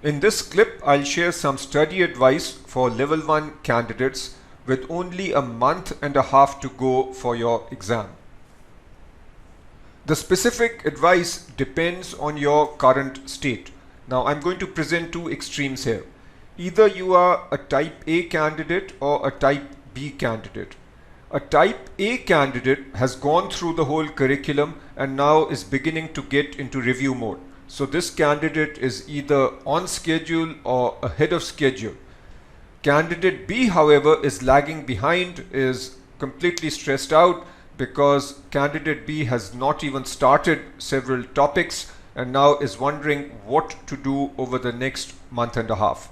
In this clip, I'll share some study advice for level 1 candidates with only a month and a half to go for your exam. The specific advice depends on your current state. Now, I'm going to present two extremes here. Either you are a type A candidate or a type B candidate. A type A candidate has gone through the whole curriculum and now is beginning to get into review mode. So this candidate is either on schedule or ahead of schedule. Candidate B, however, is lagging behind, is completely stressed out because candidate B has not even started several topics and now is wondering what to do over the next month and a half.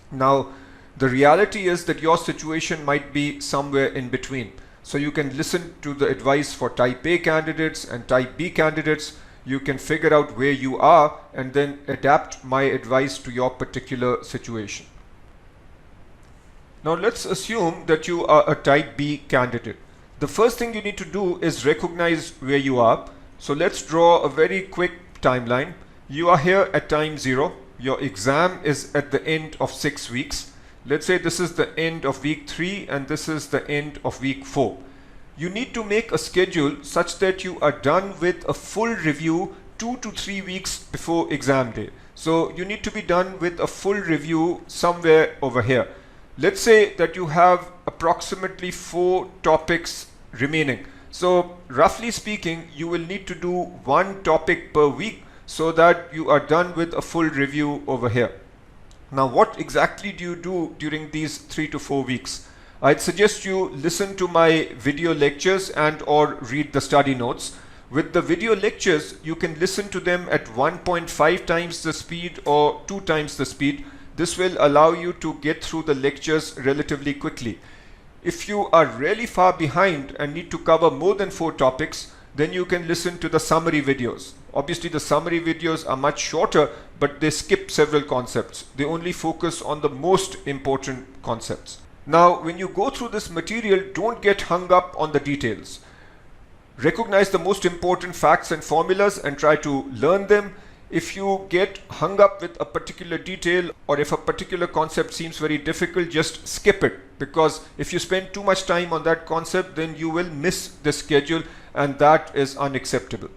Now, the reality is that your situation might be somewhere in between. So you can listen to the advice for type A candidates and type B candidates. You can figure out where you are and then adapt my advice to your particular situation. Now let's assume that you are a type B candidate. The first thing you need to do is recognize where you are. So let's draw a very quick timeline. You are here at time 0. Your exam is at the end of 6 weeks. Let's say this is the end of week 3 and this is the end of week 4. You need to make a schedule such that you are done with a full review 2 to 3 weeks before exam day. So you need to be done with a full review somewhere over here. Let's say that you have approximately 4 topics remaining. So roughly speaking, you will need to do 1 topic per week so that you are done with a full review over here. Now, what exactly do you do during these 3 to 4 weeks? I'd suggest you listen to my video lectures and or read the study notes. With the video lectures, you can listen to them at 1.5 times the speed or 2 times the speed. This will allow you to get through the lectures relatively quickly. If you are really far behind and need to cover more than 4 topics, then you can listen to the summary videos. Obviously, the summary videos are much shorter, but they skip several concepts. They only focus on the most important concepts. Now, when you go through this material, don't get hung up on the details. Recognize the most important facts and formulas and try to learn them. If you get hung up with a particular detail or if a particular concept seems very difficult, just skip it, because if you spend too much time on that concept, then you will miss the schedule and that is unacceptable.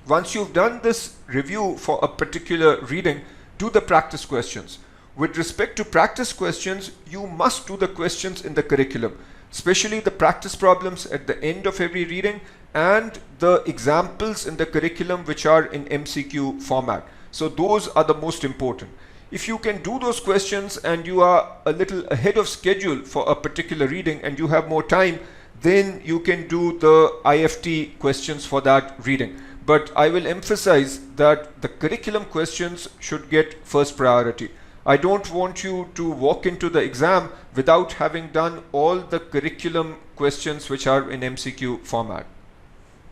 Once you've done this review for a particular reading, do the practice questions. With respect to practice questions, you must do the questions in the curriculum, especially the practice problems at the end of every reading and the examples in the curriculum which are in MCQ format. So those are the most important. If you can do those questions and you are a little ahead of schedule for a particular reading and you have more time, then you can do the IFT questions for that reading. But I will emphasize that the curriculum questions should get first priority. I don't want you to walk into the exam without having done all the curriculum questions which are in MCQ format.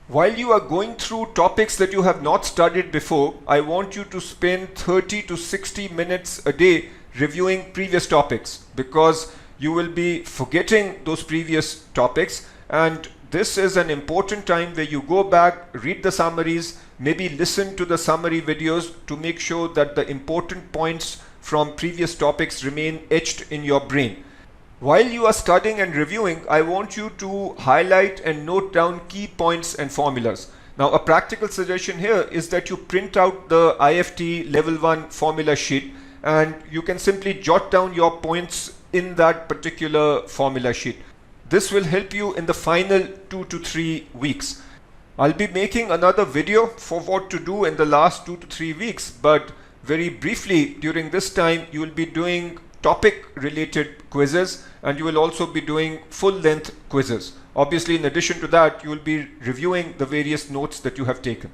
While you are going through topics that you have not studied before, I want you to spend 30 to 60 minutes a day reviewing previous topics, because you will be forgetting those previous topics, and this is an important time where you go back, read the summaries, maybe listen to the summary videos to make sure that the important points from previous topics remain etched in your brain. While you are studying and reviewing, I want you to highlight and note down key points and formulas. Now, a practical suggestion here is that you print out the IFT level 1 formula sheet and you can simply jot down your points in that particular formula sheet. This will help you in the final 2 to 3 weeks. I'll be making another video for what to do in the last 2 to 3 weeks, but very briefly, during this time, you will be doing topic related quizzes and you will also be doing full length quizzes. Obviously, in addition to that, you will be reviewing the various notes that you have taken.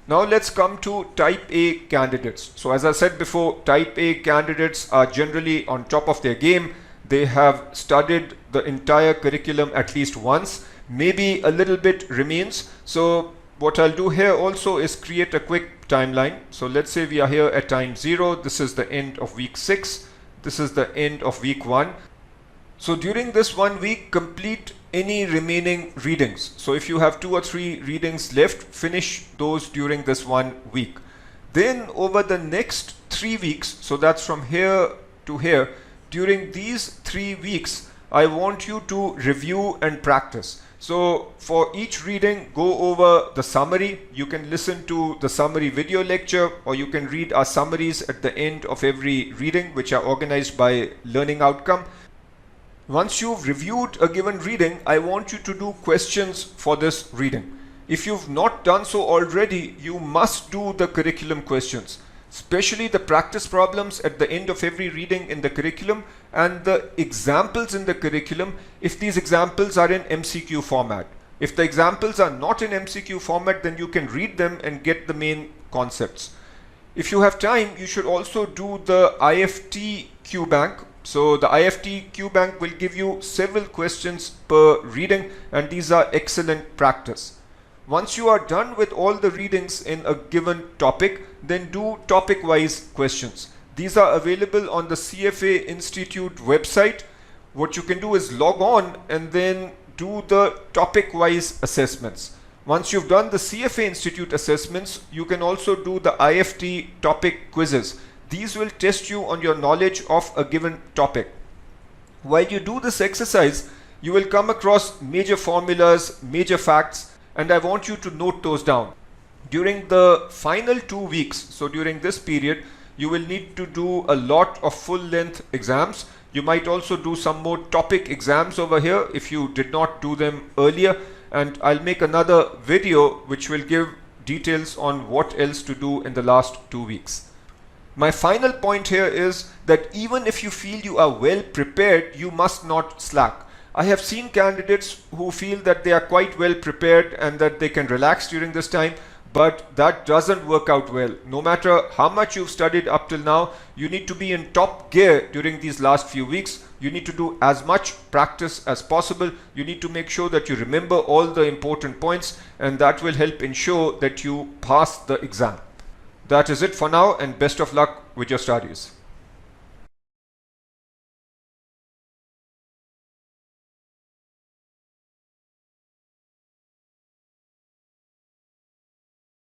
Now let's come to type A candidates. So as I said before, type A candidates are generally on top of their game. They have studied the entire curriculum at least once. Maybe a little bit remains. So what I'll do here also is create a quick timeline. So let's say we are here at time 0. This is the end of week 6. This is the end of week 1. So during this 1 week, complete any remaining readings. So if you have 2 or 3 readings left, finish those during this 1 week. Then over the next 3 weeks, so that's from here to here, during these 3 weeks, I want you to review and practice. So for each reading, go over the summary. You can listen to the summary video lecture, or you can read our summaries at the end of every reading, which are organized by learning outcome. Once you've reviewed a given reading, I want you to do questions for this reading. If you've not done so already, you must do the curriculum questions, especially the practice problems at the end of every reading in the curriculum and the examples in the curriculum if these examples are in MCQ format. If the examples are not in MCQ format, then you can read them and get the main concepts. If you have time, you should also do the IFT Q Bank. So the IFT Q Bank will give you several questions per reading, and these are excellent practice. Once you are done with all the readings in a given topic, then do topic-wise questions. These are available on the CFA Institute website. What you can do is log on and then do the topic-wise assessments. Once you've done the CFA Institute assessments, you can also do the IFT topic quizzes. These will test you on your knowledge of a given topic. While you do this exercise, you will come across major formulas, major facts, and I want you to note those down. During the final 2 weeks, so during this period, you will need to do a lot of full-length exams. You might also do some more topic exams over here if you did not do them earlier, and I'll make another video which will give details on what else to do in the last 2 weeks. My final point here is that even if you feel you are well prepared, you must not slack. I have seen candidates who feel that they are quite well prepared and that they can relax during this time, but that doesn't work out well. No matter how much you've studied up till now, you need to be in top gear during these last few weeks. You need to do as much practice as possible. You need to make sure that you remember all the important points, and that will help ensure that you pass the exam. That is it for now, and best of luck with your studies.